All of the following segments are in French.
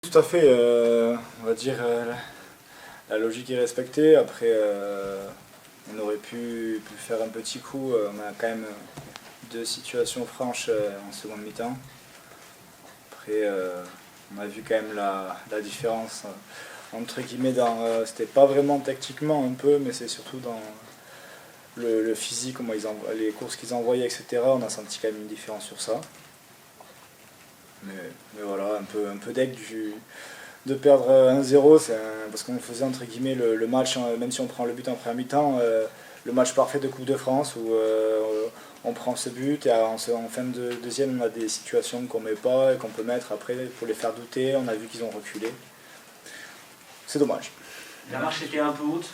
Tout à fait, on va dire la logique est respectée. Après, on aurait pu faire un petit coup. On a quand même deux situations franches en seconde mi-temps. Après, on a vu quand même la différence entre guillemets c'était pas vraiment tactiquement un peu, mais c'est surtout dans le physique, comment les courses qu'ils envoyaient, etc. On a senti quand même une différence sur ça. Mais voilà, un peu deg de perdre 1-0, parce qu'on faisait entre guillemets le match, même si on prend le but en première mi-temps, le match parfait de Coupe de France où on prend ce but et en fin de deuxième on a des situations qu'on met pas et qu'on peut mettre après pour les faire douter. On a vu qu'ils ont reculé. C'est dommage. La marche était un peu haute.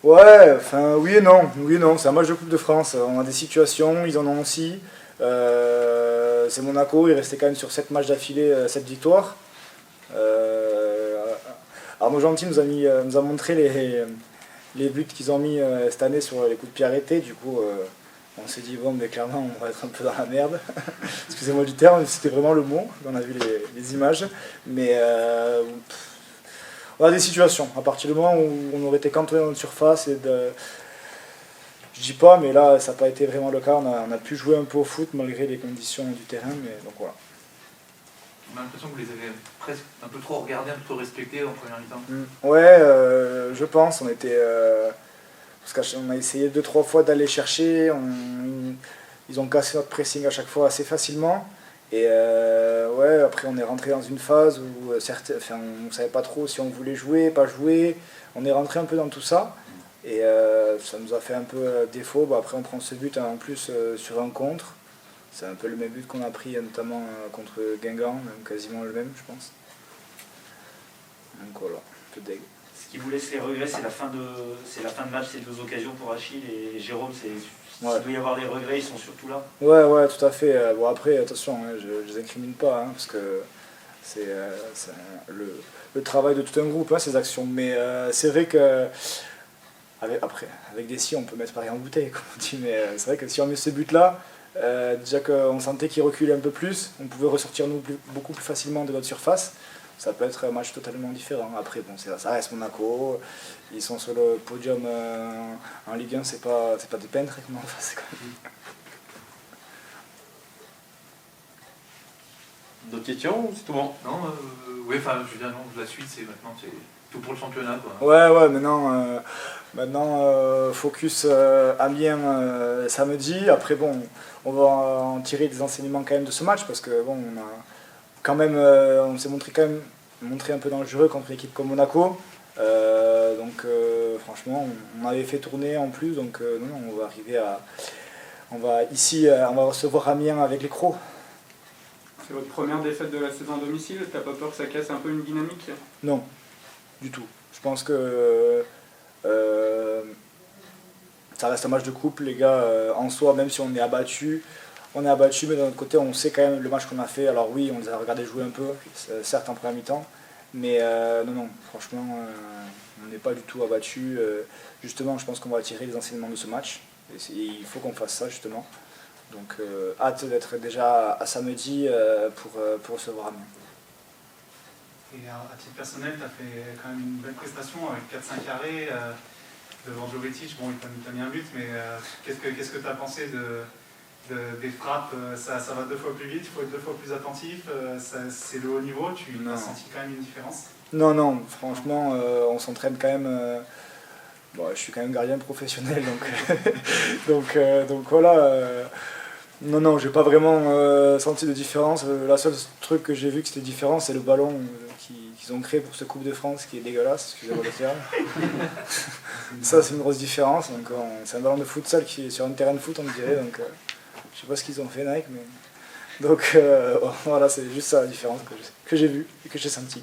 Ouais, enfin oui et non, c'est un match de Coupe de France. On a des situations, ils en ont aussi. C'est Monaco, il restait quand même sur 7 matchs d'affilée, 7 victoires. Arnaud Gentil nous a montré les buts qu'ils ont mis cette année sur les coups de pied arrêtés. Du coup, on s'est dit, bon, mais clairement, on va être un peu dans la merde. Excusez-moi du terme, c'était vraiment le mot. On a vu les images. Mais on a des situations. À partir du moment où on aurait été cantonné dans une surface, je dis pas, mais là, ça n'a pas été vraiment le cas. On a pu jouer un peu au foot malgré les conditions du terrain. Mais donc voilà. On a l'impression que vous les avez presque un peu trop regardés, un peu trop respectés en première mi-temps. Ouais, je pense. Parce qu'on a essayé 2-3 fois d'aller chercher. Ils ont cassé notre pressing à chaque fois assez facilement. Et ouais, après on est rentré dans une phase où on ne savait pas trop si on voulait jouer, pas jouer. On est rentré un peu dans tout ça. Et ça nous a fait un peu défaut. Après on prend ce but en plus sur un contre. C'est un peu le même but qu'on a pris notamment contre Guingamp, même quasiment le même je pense. Donc voilà, un peu deg. Ce qui vous laisse les regrets, c'est la fin de match, ces deux occasions pour Achille et Jérôme. Ouais. S'il doit y avoir des regrets, ils sont surtout là. Ouais, tout à fait. Bon après, attention, hein, je les incrimine pas, hein, parce que c'est le travail de tout un groupe, hein, ces actions. Mais c'est vrai que avec des si, on peut mettre pareil en bouteille, comme on dit. Mais c'est vrai que si on met ce but-là, déjà qu'on sentait qu'il reculait un peu plus, on pouvait ressortir beaucoup plus facilement de notre surface. Ça peut être un match totalement différent. Après, bon, ça reste Monaco. Ils sont sur le podium en Ligue 1, c'est pas des peintres comment on fait, quand même. D'autres questions ou c'est tout bon? Non, oui, enfin, je veux dire, non, la suite, c'est maintenant, c'est tout pour le championnat, quoi. Ouais, maintenant focus Amiens samedi. Après, bon, on va en tirer des enseignements quand même de ce match parce que, bon, on s'est montré un peu dangereux contre une équipe comme Monaco. Donc franchement, on avait fait tourner en plus, donc non, on va arriver on va recevoir Amiens avec les Crocs. C'est votre première défaite de la saison à domicile, t'as pas peur que ça casse un peu une dynamique? Non, du tout. Je pense que ça reste un match de couple, les gars, en soi, même si on est abattu, mais d'un autre côté, on sait quand même le match qu'on a fait. Alors oui, on les a regardés jouer un peu, certes en première mi-temps, mais non, franchement, on n'est pas du tout abattu. Justement, je pense qu'on va tirer les enseignements de ce match, et il faut qu'on fasse ça, justement. Donc, hâte d'être déjà à samedi pour recevoir Amiens. Et à titre personnel, tu as fait quand même une belle prestation avec 4-5 arrêts devant Jovetic. Bon, il t'a mis un but, mais qu'est-ce que tu as pensé des frappes? Ça va 2 fois plus vite, il faut être 2 fois plus attentif. C'est le haut niveau, tu as senti quand même une différence? Non, franchement, on s'entraîne quand même. Bon, je suis quand même gardien professionnel, donc voilà. Non, j'ai pas vraiment senti de différence. La seule truc que j'ai vu que c'était différent, c'est le ballon qu'ils ont créé pour ce Coupe de France qui est dégueulasse, excusez-moi le terme. Ça, c'est une grosse différence. Donc, c'est un ballon de futsal qui est sur un terrain de foot, on dirait. Donc, je sais pas ce qu'ils ont fait, Nike, mais. Donc, voilà, c'est juste ça la différence que j'ai vue et que j'ai senti.